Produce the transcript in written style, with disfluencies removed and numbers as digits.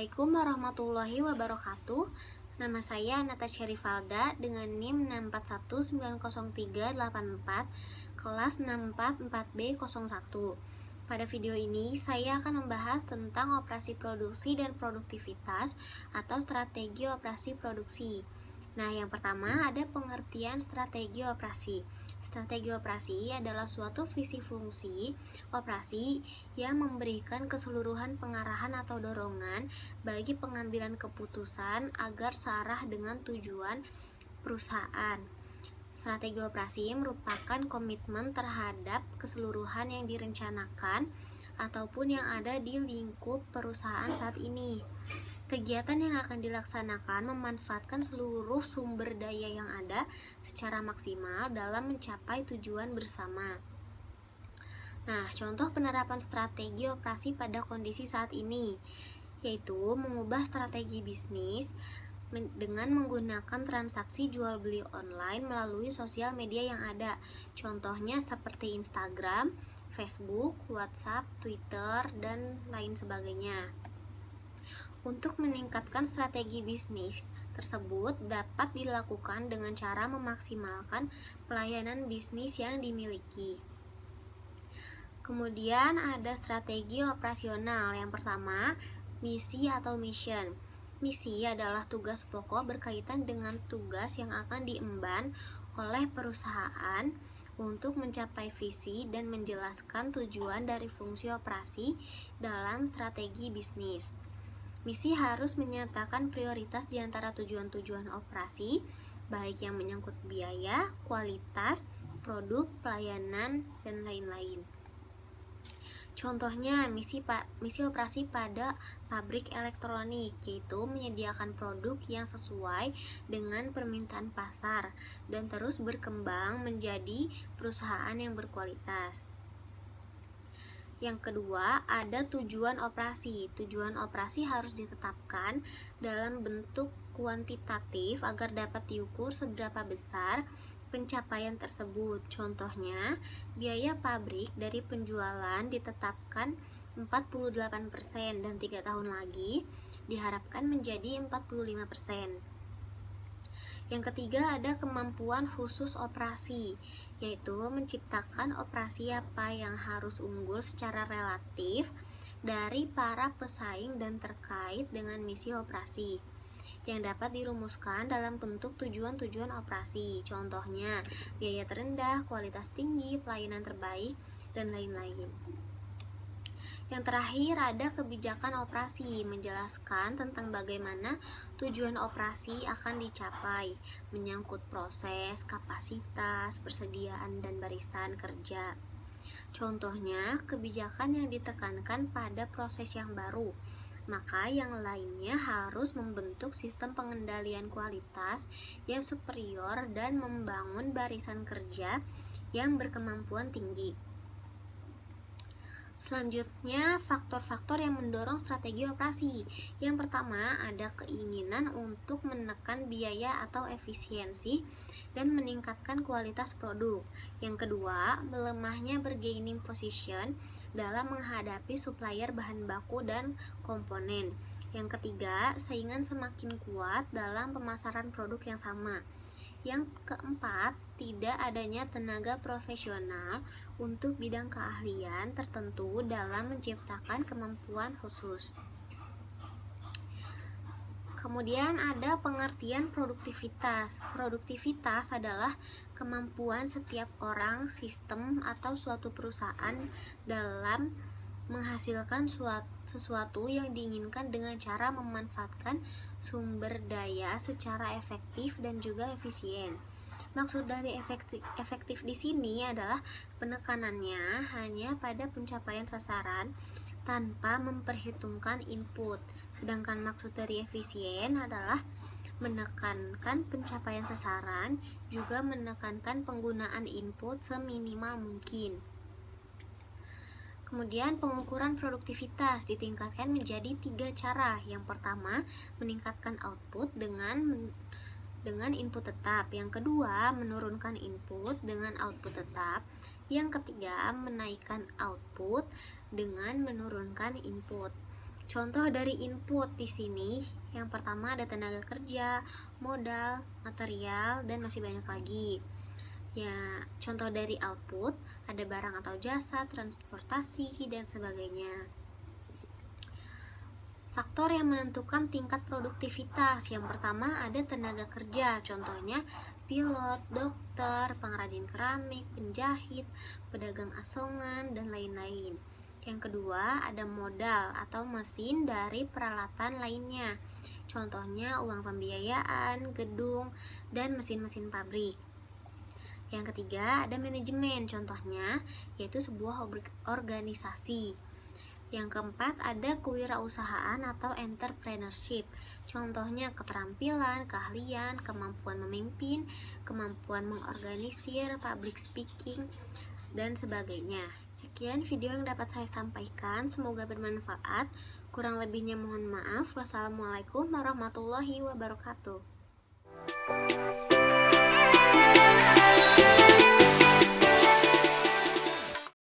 Assalamualaikum warahmatullahi wabarakatuh. Nama saya Natasha Rivalda dengan NIM 641903844 kelas 644B01. Pada video ini saya akan membahas tentang operasi produksi dan produktivitas atau strategi operasi produksi. Nah, yang pertama ada pengertian strategi operasi. Strategi operasi adalah suatu visi fungsi operasi yang memberikan keseluruhan pengarahan atau dorongan bagi pengambilan keputusan agar searah dengan tujuan perusahaan. Strategi operasi merupakan komitmen terhadap keseluruhan yang direncanakan ataupun yang ada di lingkup perusahaan saat ini. Kegiatan yang akan dilaksanakan memanfaatkan seluruh sumber daya yang ada secara maksimal dalam mencapai tujuan bersama. Nah, contoh penerapan strategi operasi pada kondisi saat ini, yaitu mengubah strategi bisnis dengan menggunakan transaksi jual beli online melalui sosial media yang ada. Contohnya seperti Instagram, Facebook, WhatsApp, Twitter, dan lain sebagainya. Untuk meningkatkan strategi bisnis tersebut dapat dilakukan dengan cara memaksimalkan pelayanan bisnis yang dimiliki. Kemudian ada strategi operasional. Yang pertama, misi atau mission. Misi adalah tugas pokok berkaitan dengan tugas yang akan diemban oleh perusahaan untuk mencapai visi dan menjelaskan tujuan dari fungsi operasi dalam strategi bisnis. Misi harus menyatakan prioritas di antara tujuan-tujuan operasi, baik yang menyangkut biaya, kualitas, produk, pelayanan, dan lain-lain. Contohnya misi operasi pada pabrik elektronik, yaitu menyediakan produk yang sesuai dengan permintaan pasar dan terus berkembang menjadi perusahaan yang berkualitas. Yang kedua, ada tujuan operasi. Tujuan operasi harus ditetapkan dalam bentuk kuantitatif agar dapat diukur seberapa besar pencapaian tersebut. Contohnya, biaya pabrik dari penjualan ditetapkan 48% dan 3 tahun lagi diharapkan menjadi 45%. Yang ketiga ada kemampuan khusus operasi, yaitu menciptakan operasi apa yang harus unggul secara relatif dari para pesaing dan terkait dengan misi operasi yang dapat dirumuskan dalam bentuk tujuan-tujuan operasi. Contohnya, biaya terendah, kualitas tinggi, pelayanan terbaik, dan lain-lain. Yang terakhir ada kebijakan operasi, menjelaskan tentang bagaimana tujuan operasi akan dicapai, menyangkut proses, kapasitas, persediaan, dan barisan kerja. Contohnya, kebijakan yang ditekankan pada proses yang baru, maka yang lainnya harus membentuk sistem pengendalian kualitas yang superior dan membangun barisan kerja yang berkemampuan tinggi. Selanjutnya, faktor-faktor yang mendorong strategi operasi. Yang pertama, ada keinginan untuk menekan biaya atau efisiensi dan meningkatkan kualitas produk. Yang kedua, melemahnya bargaining position dalam menghadapi supplier bahan baku dan komponen. Yang ketiga, saingan semakin kuat dalam pemasaran produk yang sama. Yang keempat, tidak adanya tenaga profesional untuk bidang keahlian tertentu dalam menciptakan kemampuan khusus. Kemudian ada pengertian produktivitas. Produktivitas adalah kemampuan setiap orang, sistem, atau suatu perusahaan dalam menghasilkan sesuatu yang diinginkan dengan cara memanfaatkan sumber daya secara efektif dan juga efisien. Maksud dari efektif di sini adalah penekanannya hanya pada pencapaian sasaran tanpa memperhitungkan input. Sedangkan maksud dari efisien adalah menekankan pencapaian sasaran, juga menekankan penggunaan input seminimal mungkin. Kemudian pengukuran produktivitas ditingkatkan menjadi 3 cara. Yang pertama, meningkatkan output dengan input tetap. Yang kedua, menurunkan input dengan output tetap. Yang ketiga, menaikkan output dengan menurunkan input. Contoh dari input di sini, yang pertama ada tenaga kerja, modal, material, dan masih banyak lagi. Ya, contoh dari output ada barang atau jasa, transportasi, dan sebagainya. Faktor yang menentukan tingkat produktivitas, yang pertama ada tenaga kerja, contohnya pilot, dokter, pengrajin keramik, penjahit, pedagang asongan, dan lain-lain. Yang kedua ada modal atau mesin dari peralatan lainnya, contohnya uang pembiayaan, gedung, dan mesin-mesin pabrik. Yang ketiga ada manajemen, contohnya yaitu sebuah organisasi. Yang keempat ada kewirausahaan atau entrepreneurship, contohnya keterampilan, keahlian, kemampuan memimpin, kemampuan mengorganisir, public speaking, dan sebagainya. Sekian video yang dapat saya sampaikan, semoga bermanfaat. Kurang lebihnya mohon maaf. Wassalamualaikum warahmatullahi wabarakatuh.